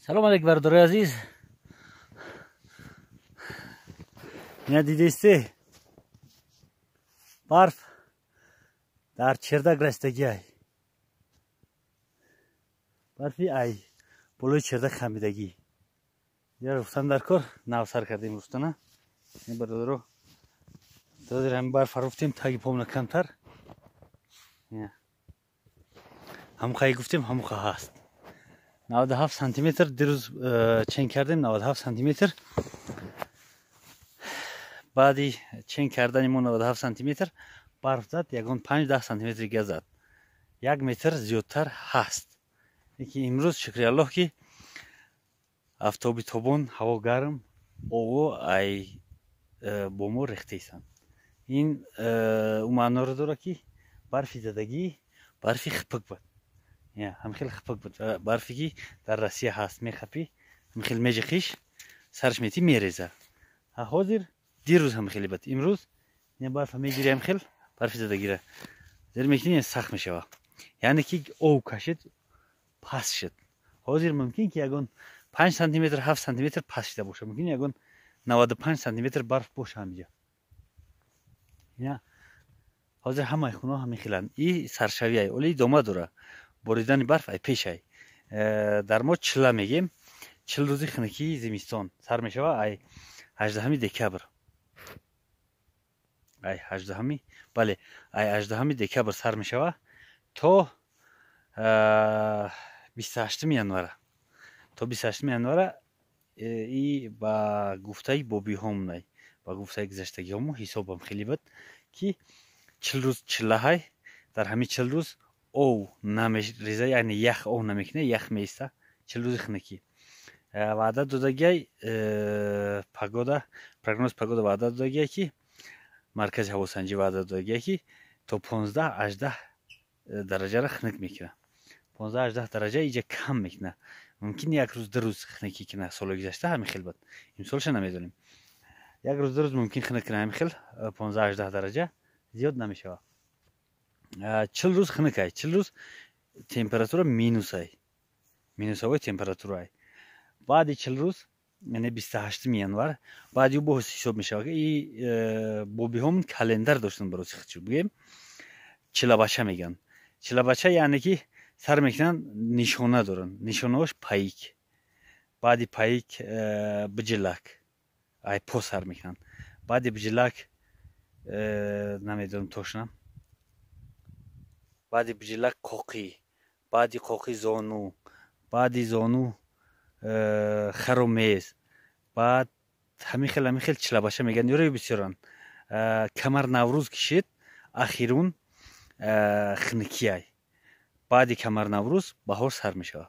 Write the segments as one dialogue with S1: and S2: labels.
S1: سلام علیک برادرای عزیز. اینا دیدیستی برف در چردک رستگی ای برفی ای بلوی چردک خمیدگی یا رفتن در کار نو سر کردیم رفتنه. این برادرو دادر هم برف رفتیم تاگی پامون کمتر هم خواهی گفتیم هم خواه هست 97 سانتی متر دیروز چین کردیم 97 سانتی متر بعدی چین کردنمون 97 سانتی متر برف زد یگان 5-10 سانتی متر دیگه زد 1 متر زیادتر هست. یکی امروز شکر الله که آفتابی تابان هوا گرم اوه ای بومو ریختیسن این معنا رو داره که برفی زدگی برفی خپک بود هم خیلی خپک بود برفی که در روسیه هست میخپی هم خیلی میجخیش سرش میتی میریزه حاضر دیروز هم خیلی بود امروز این برف میگیره هم خیلی برفی زدگیره زیر میکنی سخت میشه یعنی که او کشید پس شد حاضر ممکن که یگان 5 سانتی متر 7 سانتی متر پس شده باشه ممکن یگان 95 سانتی متر برف باشه همینجا یا حاضر همه خونه همین خیلن این سرشوی ای ولی دوما دوره بریدن برف ای پیش ای در ما چله میگیم 40 روزی خنکی زمستان سر میشه ای 18 دکبر ای 18 بله ای 18 دکبر سر میشه تا 28 ینوار تا 28 ینوار ای با گفته بابی هم نه با گفته گذشتگی هم حسابم خیلی بود که 40 روز چله های در همین 40 روز او نمیریزه یعنی یخ او نمیکنه یخ میسته 40 روز خنکی وعده دادگی پگودا پروگنوز پگودا وعده دادگی که مرکز هواسنجی وعده دادگی که تا 15-18 درجه را خنک میکنه 15-18 درجه اینجا کم میکنه ممکن یک روز 2 روز خنکی کنه سال گذشته همین خیلی بود امسالش نمیدونیم یک روز 2 روز ممکن خنک کنه همین خیلی 15-18 درجه زیاد نمیشه 40 روز خنک 40 روز تمپراتور مینوس ای مینوس های تمپراتور ای بعد 40 روز یعنی 28 ینوار بعد یو با حساب میشه که این بوبی هم کلندر داشتن برای خودشون بگیم چلابچه میگن چلابچه یعنی که سر میکنن نشانه دارن نشانهاش پایک بعدی پایک بجلک ای پو سر میکنن بعدی بجلک نمیدونم توشنم بعدی بجلک کوقی بعدی کوقی زانو بعدی زانو خرومیز بعد همین خیلی چلابچه میگن یوری بسیارن کمر نوروز کشید اخیرون خنکیای بعدی کمر نوروز بهار سر میشه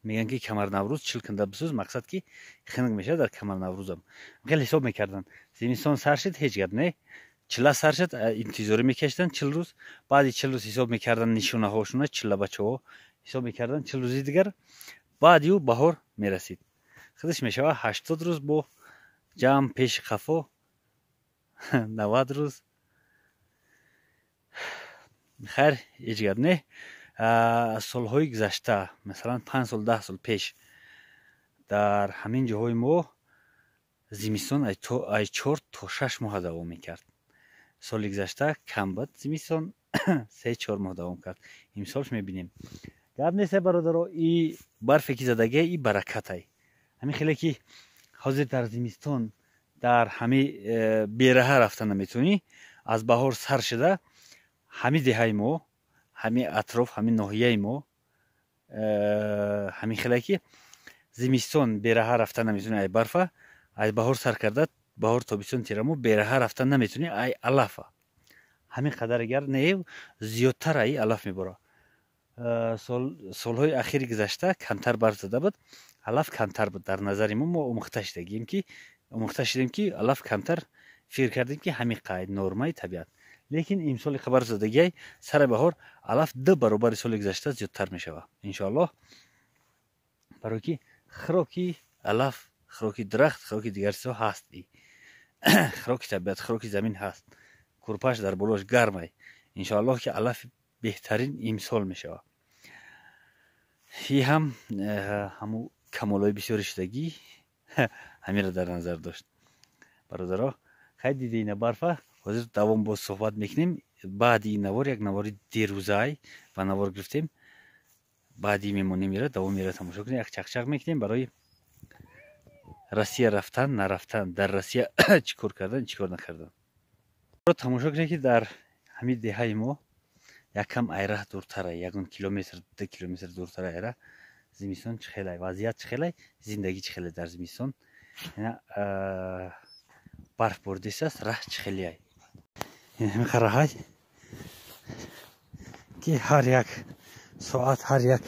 S1: میگن که کمر نوروز 40 کنده بسوز مقصد که خنک میشه در کمر نوروز هم خیلی حساب میکردن زمستان سر شد هیچ گپ نه 40 سر شد انتظاری میکشیدن 40 روز بعدی 40 روز حساب میکردن نشونه هاشون چلابچه ها حساب میکردن 40 روز دیگر بعد یو بهار میرسید خودش میشه 80 روز با جمع پیش خفا 90 روز خیر هیچ گپ نه سالهای گذشته مثلا 5 سال 10 سال پیش در همین جاهای ما زمستان ای 4 تا 6 ماه دوام میکرد سال گذشته کم بود زمستان 3-4 ماه دوام کرد امسالش میبینیم گپ نیست برادرها این برفی که زدگی این برکت ای همین خیلی که حاضر در زمستان در همه بیره رفتن نمیتونی از بهار سر شده همین دهه ما همین اطراف همین ناحیه ما همین خیلی که زمستان بیره رفتن نمیتونی ای برفه ای بهار سر کرده بهار تابستان تیرمو بیره رفتن نمیتونی ای علافه همین قدر اگر نه زیادتر ای علف میبره سالهای اخیر گذشته کمتر برف زده بود علف کمتر بود در نظر ما مختش دیدیم که علف کمتر فکر کردیم که همین قاعده نرمای طبیعت لیکن امسال خبر زدگی سر بهار علف 2 برابر سال گذشته زیادتر میشه ان شاء الله برای که خوراکی علف خوراکی درخت خوراکی دیگر چیزا هست خوراکی طبیعت خوراکی زمین هست کورپاش در بالاش گرمه ان شاء الله که علف بهترین امسال میشه ин ҳам ҳаму камолҳои бисёри шидагӣ ҳамеро дар назар дошт. бародаро, хай дида ина барфа ҳозир давом боз суҳбат мекунем. баъди ин навор як навори дирӯзаи ба навор гирифтем. баъди мемонем ира давом ира тамошо кунем. як чақчақ мекунем барои Россия рафтан нарафтан, дар Россия чӣ кор кардан, чӣ кор накардан. тамошо кунем ки дар ҳамин деҳаи мо якам айра дуртара, 1 километр 2 километр дуртара айра зимистон чӣ хелай, вазъият чӣ хелай, зиндагӣ чӣ хелай дар зимистон. барфбор дисаст, раҳ чӣ хелай. мехараҳай ки ҳар як соат, ҳар як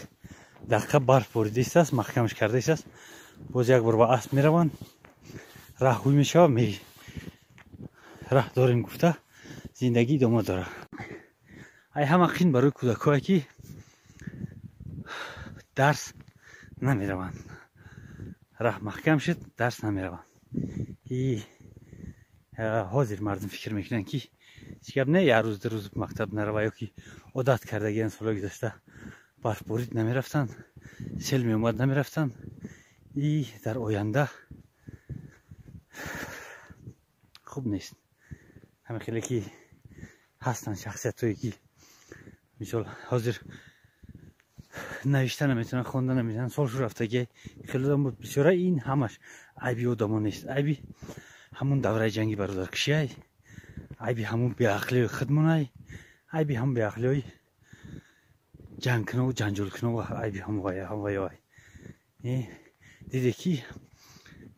S1: дақиқа барф боридааст, маҳкамаш кардааст. боз як бор ба асп мераванд, раҳ ҳуй мешавад, раҳ дорем гуфта зиндагӣ идома дорад. ай ҳама қин барои кӯдакое ки дарс намераванд. раҳ маҳкам шуд, дарс намераванд. ҳозир мардум фикр мекунанд ки ҳеҷ гап не, як рӯз ду рӯз мактаб нарава, ё ки одат кардагиянд, солҳои гузашта барфборид намерафтанд, сел меомад намерафтанд. дар оянда хуб нест. ҳама хеле ки ҳастанд шахсиятҳое ки мисол ҳозир навишта наметавонанд, хонда наметавонанд, солшу рафтагиай хеле одам буд бисёра. ин ҳамаш айби одамон нест. айби ҳамун давраи ҷанги бародаркишиай, айби ҳамун беақлиёи худмонай, айби ҳамун беақлиёи ҷангкунову ҷанҷолкунову айби ҳамваёй. диде ки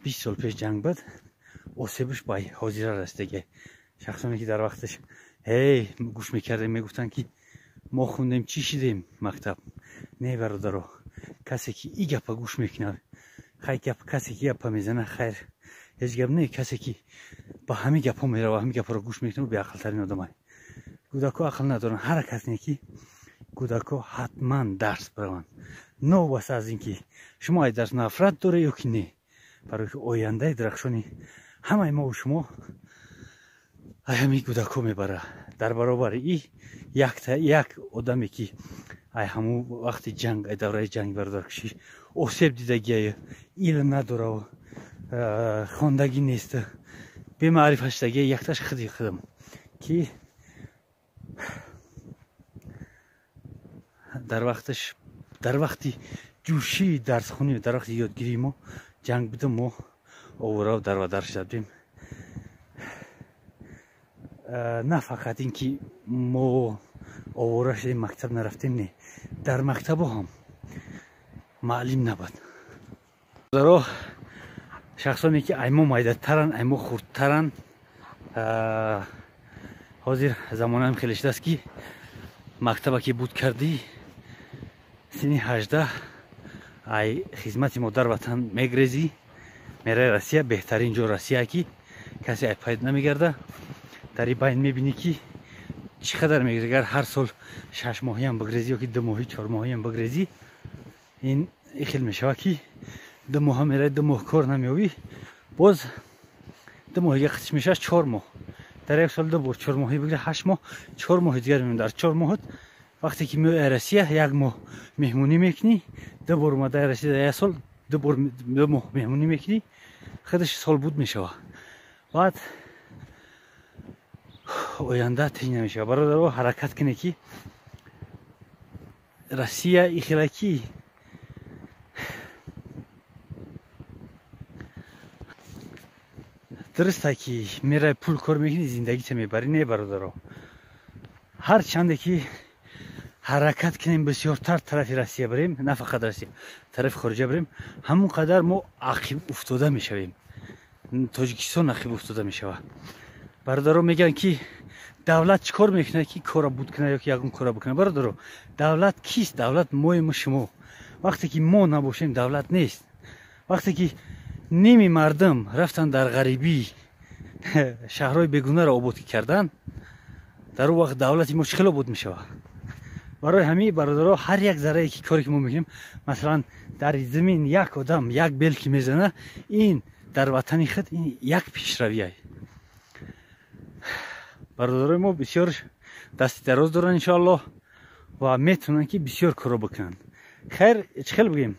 S1: 20 сол пеш ҷанг буд, осебуш ба ҳозира расидагиай. шахсоне ки дар вақташ гӯш мекардем, мегуфтанд ки мо хундем, чӣ шидем мактаб. Не бародаро, касе ки и гапа гӯш мекунад, касе ки гапа мезана, хайр ҳеҷ гап не. касе ки ба ҳамин гапҳо мерава, ҳамин гапҳоро гӯш мекунад, беақлтарин одамай. кӯдако ақл надоранд. ҳар кас не ки кӯдако ҳатман дарс бираванд. новаст аз ин ки шумо ай дарс нафрат доре ё ки не. барои ки ояндаи дарахшони ҳамаи мову шумо ай ҳамин кӯдако мебара. дар баробари як одаме ки ай ҳаму вақти ҷанг, ай давраи ҷанг бародаркишӣ осеб дидагиаю, илм надорав, хондагӣ нест, бемаърифат шудагиай, якташ худи худам ки дар вақти ҷӯшии дарсхонӣ, дар вақти ёдгирии мо ҷанг буда, мо овурав дарвадар шуда будем. на фақат ин ки мо овора шудем, мактаб нарафтем, не, дар мактабо ҳам маълим набуд. заро шахсоне ки аймо майдатаранд, аймо хурдтаранд, ҳозир замонаам хеле шудааст ки мактаба ки буд кардӣ сини 18 ай хизмати модар ватан мегрезӣ, мераи Россия. беҳтарин ҷо Россия ки касе ай пайдо намегарда. дар ин байн мебинӣ ки чӣ қадар мегирӣ. агар ҳар сол 6 моҳиам бигрезӣ ё ки 2 моҳӣ 4 моҳиам бигрезӣ, ин хел мешавад ки 2 моҳа мераи, 2 моҳ кор намеёвӣ, боз 2 моҳига қитиш мешавад 4 моҳ. дар як сол 2 бор 4 моҳӣ бигирӣ, 8 моҳ, 4 моҳи дигар мемонад. дар 4 моҳат вақте ки меояй Россия, 1 моҳ меҳмонӣ мекунӣ, 2 бор омадай Россия, дар як сол 2 бор 2 моҳ меҳмонӣ мекунӣ, худаш сол буд мешавад. баъд оянда тинҷ намешавад. бародаро, ҳаракат куне ки Россия ихела ки дурусте ки мераи пул кор мекунӣ, зиндагита мебарӣ. не бародаро, ҳар чанде ки ҳаракат кунем бисёртар тарафи Россия бирем, на фақат Россия, тарафи хориҷа бирем, ҳамон қадар мо ақиб уфтода мешавем. тоҷикистон ақиб уфтода мешавад. бародаро мегӯянд ки давлат чӣ кор мекунад ки кора буд кунад ё ки ягон кора бикунад. бародаро, давлат кист? давлат моему шумо. вақте ки мо набошем, давлат нест. вақте ки ними мардум рафтанд дар ғарибӣ, шаҳрҳои бегунаро обод карданд, дар он вақт давлати мо чӣ хел обод мешавад. барои ҳамин бародаро, ҳар як заррае ки коре ки мо мекунем, масалан дар замин як одам як бел ки мезана, ин дар ватани худ ин як пешравиай. бародарои мо бисёр дасти дароз доранд иншоаллоҳ ва метавонанд ки бисёр коро бикунанд. خیر چخل بگیم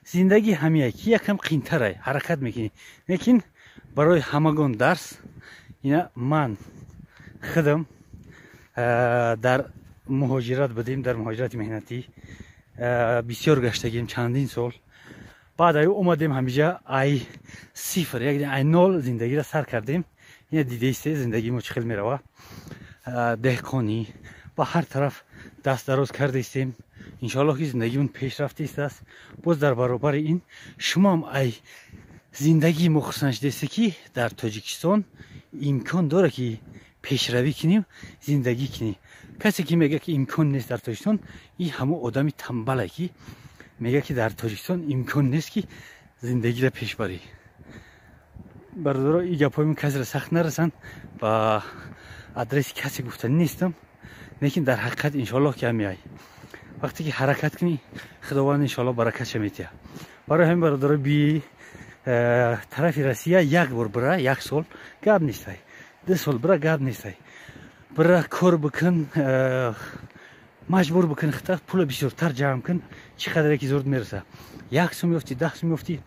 S1: زندگی همیه که یکم قینتره حرکت میکنی لیکن برای همگان درس اینا من خودم در مهاجرت بدیم در مهاجرت مهنتی بسیار گشتگیم چندین سال بعد ای اومدیم همیجا ای صفر یک ای نول زندگی را سر کردیم این دیده است زندگی ما چخیل میروه دهقانی با هر طرف دست دراز کرده استیم انشالله که زندگیمون پیشرفته است باز در برابر این شما هم ای زندگی مخصوصا دسته که در تاجیکستان امکان داره که پیشروی کنیم زندگی کنیم کسی که میگه که امکان نیست در تاجیکستان این همه آدمی تنبله که میگه که در تاجیکستان امکان نیست که زندگی را پیش بری برادرها این گپای کسی را سخت نرسن با آدرس کسی گفتن نیستم لیکن در حقیقت انشالله که همیای وقتی که حرکت کنی خداوند انشالله برکت میده برای همین برادرها بی طرف روسیه یک بار برا یک سال گپ نیست 2 سال برا گپ نیست برا کار بکن مجبور بکن خطر پول بسیارتر جمع کن چقدر که زورت میرسه 1 سوم میفتی 10 سوم میفتی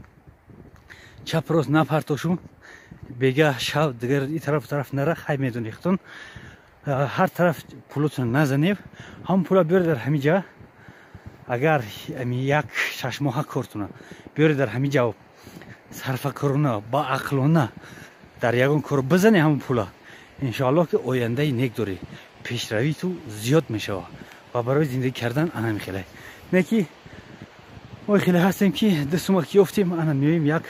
S1: چپ راست نپرتاشون بگه شب دیگر این طرف نره خیلی میدونی خطون هر طرف پولتون نزنید هم پولا بیار در همینجا اگر یک 6 ماه کارتونه بیار در همینجا صرف کارونه با عقلانه در یگان کار بزنی همون پولا انشالله که آینده نیک داری پیشروی تو زیاد میشه و برای زندگی کردن انا میخیله نکی ما خیلی هستیم که 2 سوم که افتیم انا میویم یک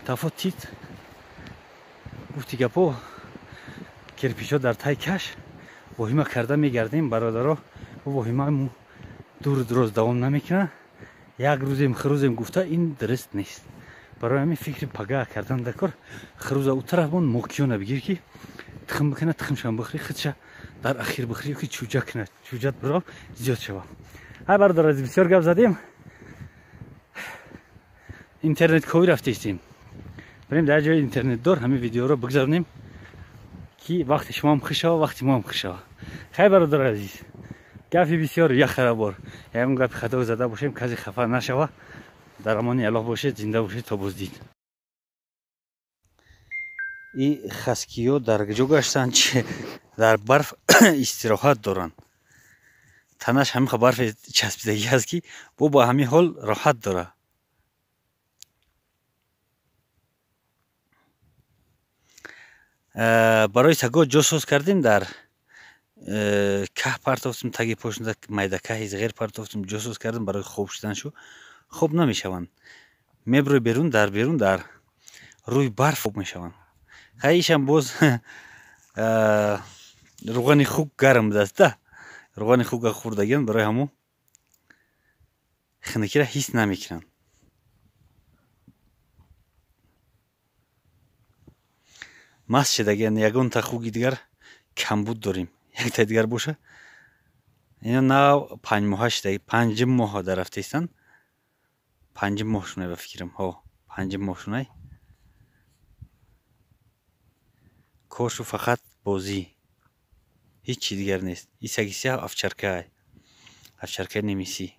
S1: تفاوت تیت گفتی گپو کرپیشا در تای کش وحیمه کرده میگردیم برادرها و وحیمه دور دراز دوام نمیکنه یک روزیم خروزیم گفته این درست نیست برای همین فکر پگاه کردن در کار خروز او طرف بون موکیونه بگیر که تخم بکنه تخمشان بخری خودشه در اخیر بخری که چوجه کنه چوجت برا زیاد شوه های برادر از بسیار گپ زدیم اینترنت کوی رفته استیم بریم در جای اینترنت دار همین ویدیو رو بگذارونیم که وقتی شما هم خوش و وقتی ما هم خوش خیلی برادر عزیز گپی بسیار یک خرابار همون گپ خطا زده باشیم کسی خفه نشوه در امان الله باشید زنده باشید تا بازدید این خسکیو در جو گشتن چه در برف استراحت دارن تنش همین برف چسبیدگی هست که با همین حال راحت داره برای سگا جاسوس کردیم در که پرتافتیم تگی پشت میدکه هیز غیر پرتافتیم جاسوس کردیم برای خوب شدن شو خوب نمیشوند میبروی بیرون در روی برف خوب میشوند خیلیش هم باز روغن خوب گرم دسته روغن خوب خوردگیان برای همون خنکی را حس نمیکنن مست شدگیان یگان تا خوگی دیگر کمبود داریم یک تا دیگر باشه اینا نه 5 ماه شده 5 ماه در رفته ایستن 5 ماه شونه به فکرم ها 5 ماه شونه کارشو فقط بازی هیچ چی دیگر نیست این سگی سیاه افچرکه نمیسی